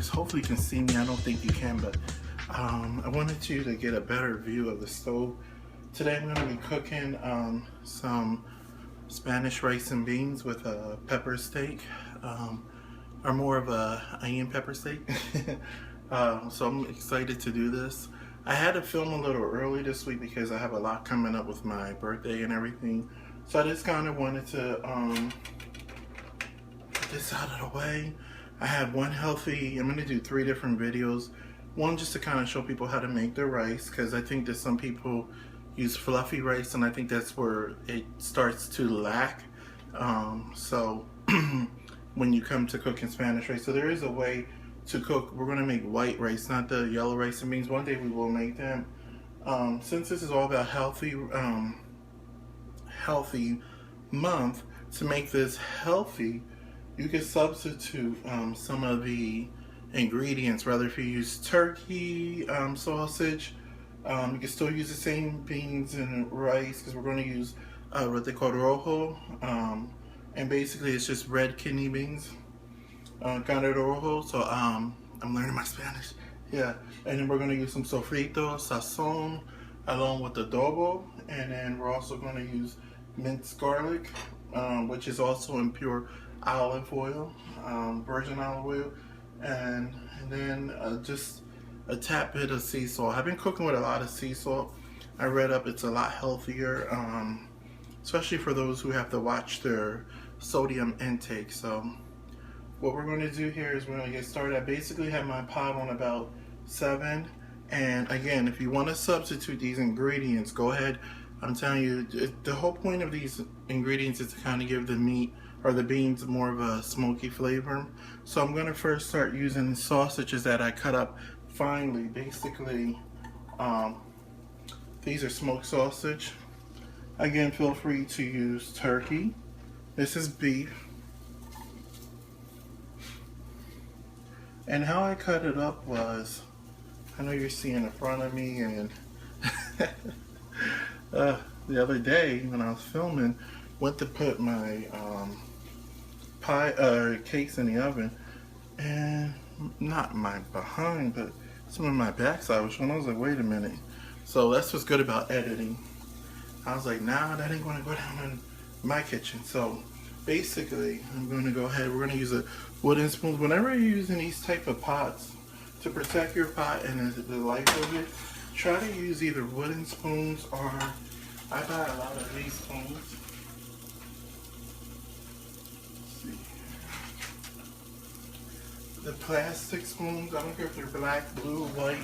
viewers. Hopefully you can see me. I don't think you can, but I wanted you to get a better view of the stove. Today I'm going to be cooking some Spanish rice and beans with a pepper steak, or more of a onion pepper steak. So I'm excited to do this. I had to film a little early this week because I have a lot coming up with my birthday and everything. So I just kind of wanted to get this out of the way. I had one healthy, I'm going to do 3 different videos. One just to kind of show people how to make their rice, because I think that some people use fluffy rice and I think that's where it starts to lack. So when you come to cooking Spanish rice, so there is a way to cook. We're going to make white rice, not the yellow rice and beans. One day we will make them. Since this is all about healthy month, to make this healthy, you can substitute some of the ingredients. Rather, if you use turkey, sausage, you can still use the same beans and rice, because we're going to use what they call rojo, and basically it's just red kidney beans, carne rojo. So I'm learning my Spanish. Yeah, and then we're going to use some sofrito, sazon, along with adobo, and then we're also going to use minced garlic, which is also in pure olive oil, virgin olive oil, and then just a tap bit of sea salt. I've been cooking with a lot of sea salt. I read up it's a lot healthier, especially for those who have to watch their sodium intake. So what we're going to do here is we're going to get started. I basically have my pot on about 7, and again, if you want to substitute these ingredients, go ahead. I'm telling you, the whole point of these ingredients is to kind of give the meat or the beans more of a smoky flavor. So I'm going to first start using sausages that I cut up finely. Basically, these are smoked sausage. Again, feel free to use turkey. This is beef. And how I cut it up was, I know you're seeing in front of me, and the other day when I was filming, went to put my cakes in the oven, and not my behind, but some of my backside was showing. I was like, wait a minute. So that's what's good about editing. I was like, nah, that ain't gonna go down in my kitchen. So basically, I'm gonna go ahead, we're gonna use a wooden spoon. Whenever you're using these type of pots, to protect your pot and the life of it, try to use either wooden spoons, or I buy a lot of these spoons. The plastic spoons, I don't care if they're black, blue, white,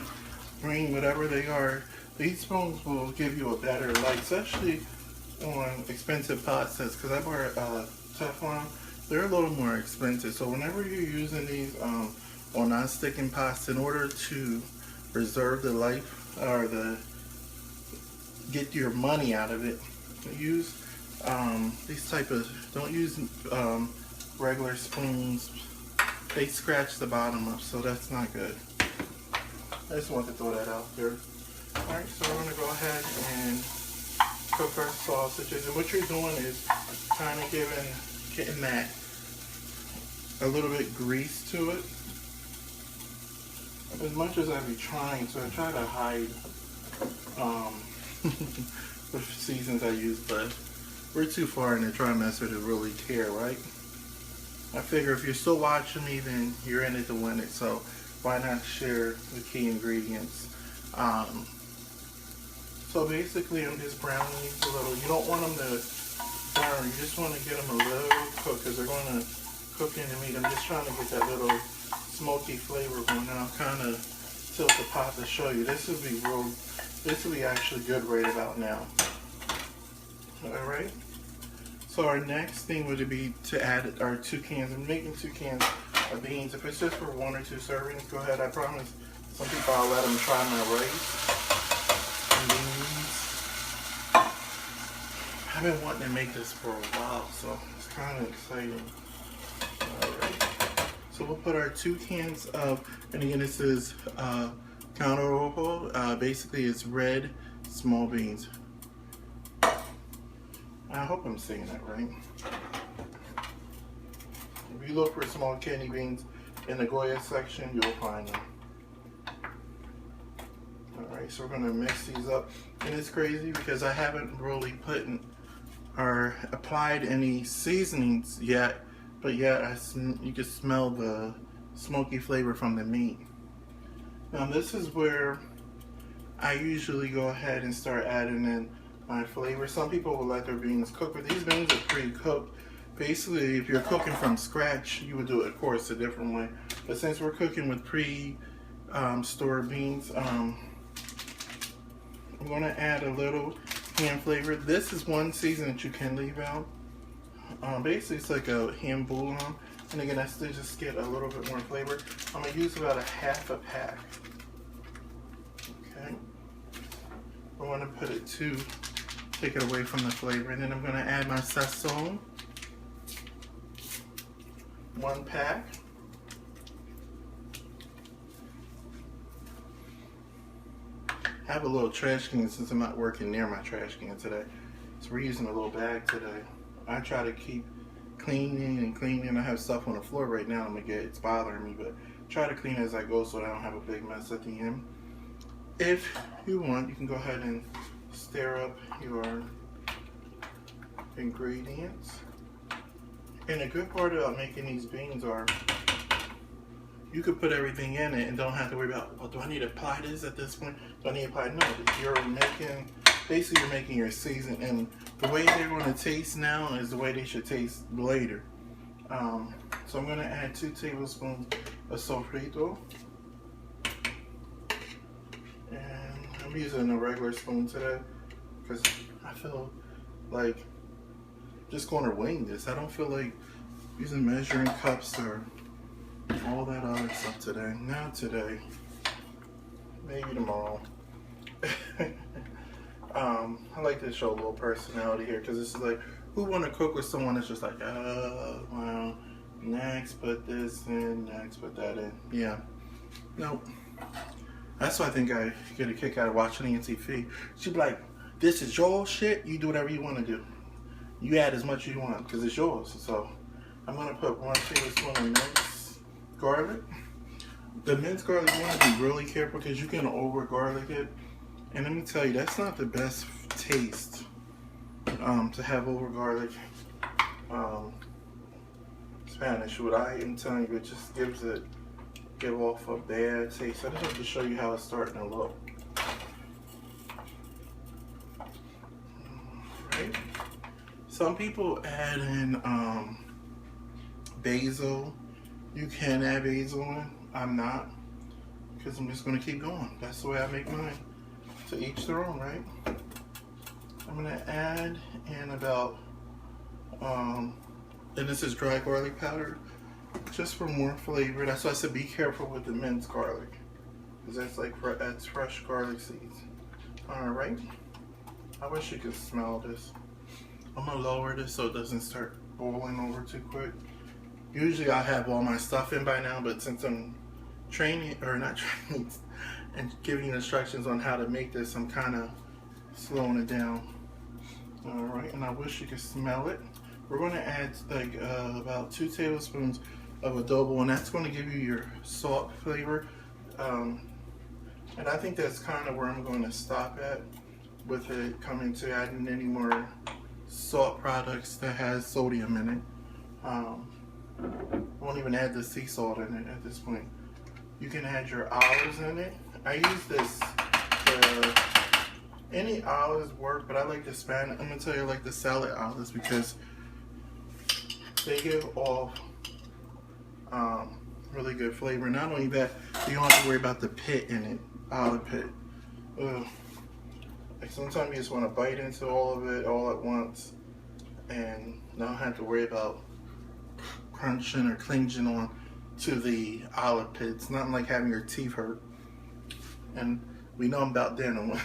green, whatever they are, these spoons will give you a better light, especially on expensive pot sets, because I bought Teflon. They're a little more expensive. So whenever you're using these on non-sticking pots, in order to preserve the life, or get your money out of it, use these type of, don't use regular spoons. They scratch the bottom up, so that's not good. I just wanted to throw that out there. Alright, so we're going to go ahead and cook our sausages. And what you're doing is kind of getting that a little bit grease to it. As much as I be trying, so I try to hide the seasons I use, but we're too far in the trimester to really care, right? I figure if you're still watching me, then you're in it to win it, so why not share the key ingredients? So basically I'm just browning these a little. You don't want them to burn, you just want to get them a little cooked, because they're going to cook in the meat. I'm just trying to get that little smoky flavor going. Now I'll kind of tilt the pot to show you. This will be actually good right about now. Alright. So our next thing would be to add our 2 cans. I'm making 2 cans of beans. If it's just for 1 or 2 servings, go ahead. I promise some people I'll let them try my rice and beans. I've been wanting to make this for a while, so it's kind of exciting. Alright. So we'll put our 2 cans of, and again this is carne rojo. Basically it's red small beans. I hope I'm saying that right. If you look for small kidney beans, in the Goya section, you'll find them. Alright, so we're going to mix these up. And it's crazy because I haven't really put in or applied any seasonings yet, but yet you can smell the smoky flavor from the meat. Now this is where I usually go ahead and start adding in my flavor. Some people will let their beans cook, but these beans are pre-cooked. Basically, if you're cooking from scratch, you would do it, of course, a different way. But since we're cooking with stored beans, I'm going to add a little ham flavor. This is one season that you can leave out. Basically, it's like a ham bouillon. And again, that's to just get a little bit more flavor. I'm going to use about a half a pack. Okay. I want to put it to take it away from the flavor. And then I'm going to add my sazon. 1 pack. I have a little trash can since I'm not working near my trash can today. So we're using a little bag today. I try to keep cleaning and cleaning. I have stuff on the floor right now it's bothering me, but try to clean as I go so I don't have a big mess at the end. If you want, you can go ahead and stir up your ingredients. And the good part about making these beans are you could put everything in it and don't have to worry about, well, do I need to apply this at this point? Do I need to apply? No, basically you're making your season, and the way they're going to taste now is the way they should taste later. So I'm going to add 2 tablespoons of sofrito. And I'm using a regular spoon today because I feel like just going to wing this. I don't feel like using measuring cups or all that other stuff today. Not today. Maybe tomorrow. I like to show a little personality here because this is like, who want to cook with someone that's just like, well, next put this in, next put that in. Yeah. Nope. That's why I think I get a kick out of watching the TV. She'd be like, this is your shit, you do whatever you want to do. You add as much as you want because it's yours. So I'm going to put 1 tablespoon of minced garlic. The minced garlic, you want to be really careful because you can over garlic it. And let me tell you, that's not the best taste to have over garlic Spanish. What I am telling you, it just give off a bad taste. I just have to show you how it's starting to look. Right. Some people add in basil. You can add basil in. I'm not, because I'm just going to keep going. That's the way I make mine. To each their own, right? I'm going to add in about, and this is dry garlic powder, just for more flavor. That's why I said be careful with the minced garlic, because that's fresh garlic seeds. All right. I wish you could smell this. I'm going to lower this so it doesn't start boiling over too quick. Usually I have all my stuff in by now, but since I'm not training, and giving you instructions on how to make this, I'm kind of slowing it down. All right, and I wish you could smell it. We're going to add like about 2 tablespoons of adobo, and that's going to give you your salt flavor. And I think that's kind of where I'm going to stop at with it coming to adding any more salt products that has sodium in it. I won't even add the sea salt in it at this point. You can add your olives in it. I use this, any olives work, but I like the Spanish. I'm gonna tell you, I like the salad olives because they give off really good flavor. Not only that, you don't have to worry about the pit in it, olive pit. Like sometimes you just want to bite into all of it all at once and not have to worry about crunching or clinging on to the olive pit. It's not like having your teeth hurt. And we know about dental.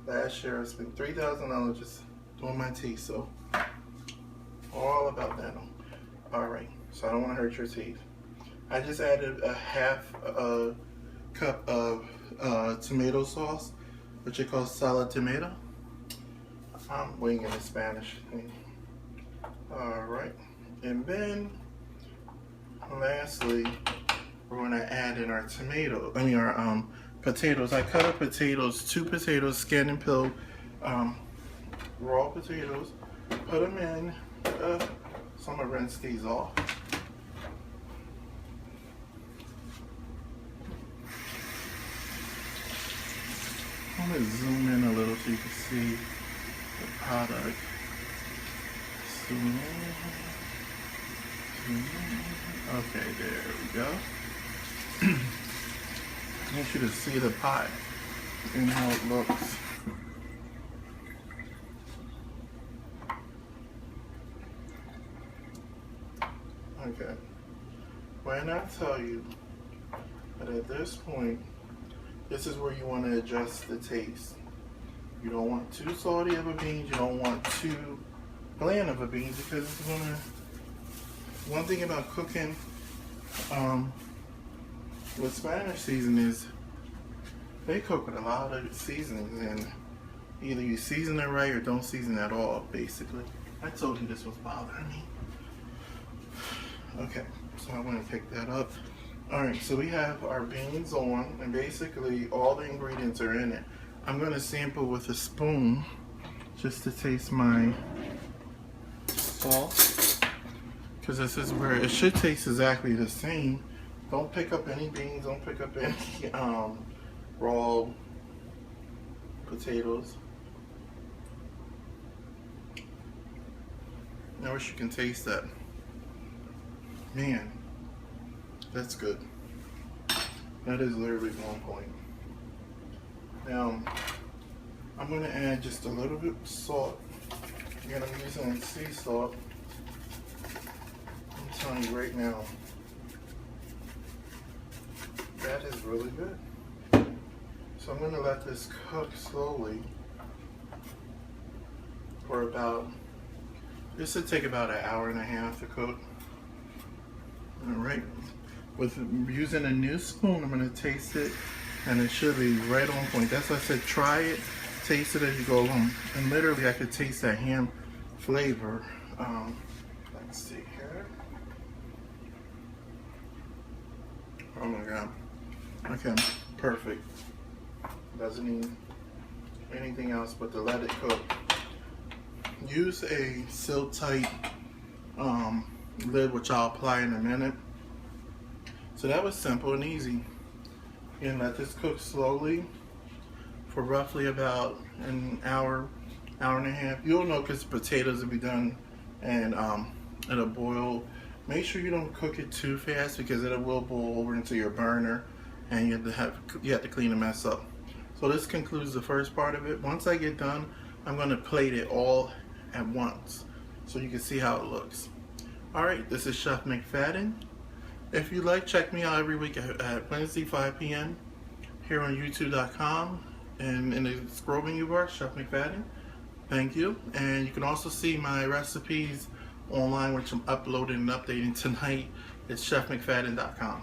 Last year I spent $3,000 just doing my teeth, so all about dental. All right, so I don't want to hurt your teeth. I just added a half cup of tomato sauce, which is called salad tomato. I'm winging the Spanish thing. All right, and then Lastly, we're going to add in our our potatoes. I cut up potatoes, 2 potatoes, skin and peel, raw potatoes. Put them in. So I'm going to rinse these off. I'm going to zoom in a little so you can see the product. Zoom in. Zoom in. Okay, there we go. I want you to see the pot and how it looks. Okay. When I tell you that at this point, this is where you want to adjust the taste. You don't want too salty of a beans. You don't want too bland of a beans because it's gonna. One thing about cooking with Spanish season is they cook with a lot of seasonings, and either you season it right or don't season at all. Basically, I told you this was bothering me. Okay, so I'm gonna pick that up. Alright, so we have our beans on, and basically all the ingredients are in it. I'm going to sample with a spoon just to taste my sauce, because this is where it should taste exactly the same. Don't pick up any beans, don't pick up any raw potatoes. I wish you can taste that. Man. That's good. That is literally on point. Now, I'm going to add just a little bit of salt. Again, I'm using sea salt. I'm telling you right now, that is really good. So I'm going to let this cook slowly for about, this should take about 1.5 hours to cook. Alright. With using a new spoon, I'm going to taste it, and it should be right on point. That's why I said try it, taste it as you go along. And literally, I could taste that ham flavor. Let's see here. Oh my god. Okay, perfect. Doesn't need anything else but to let it cook. Use a seal-tight lid, which I'll apply in a minute. So that was simple and easy. And let this cook slowly for roughly about an hour, 1.5 hours. You'll know because the potatoes will be done and it'll boil. Make sure you don't cook it too fast because it will boil over into your burner and you have to clean the mess up. So this concludes the first part of it. Once I get done, I'm going to plate it all at once so you can see how it looks. Alright, this is Chef Mcfadden. If you like, check me out every week at Wednesday, 5 p.m. here on YouTube.com, and in the scroll menu bar, Chef Mcfadden. Thank you. And you can also see my recipes online, which I'm uploading and updating tonight. It's chefmcfadden.com.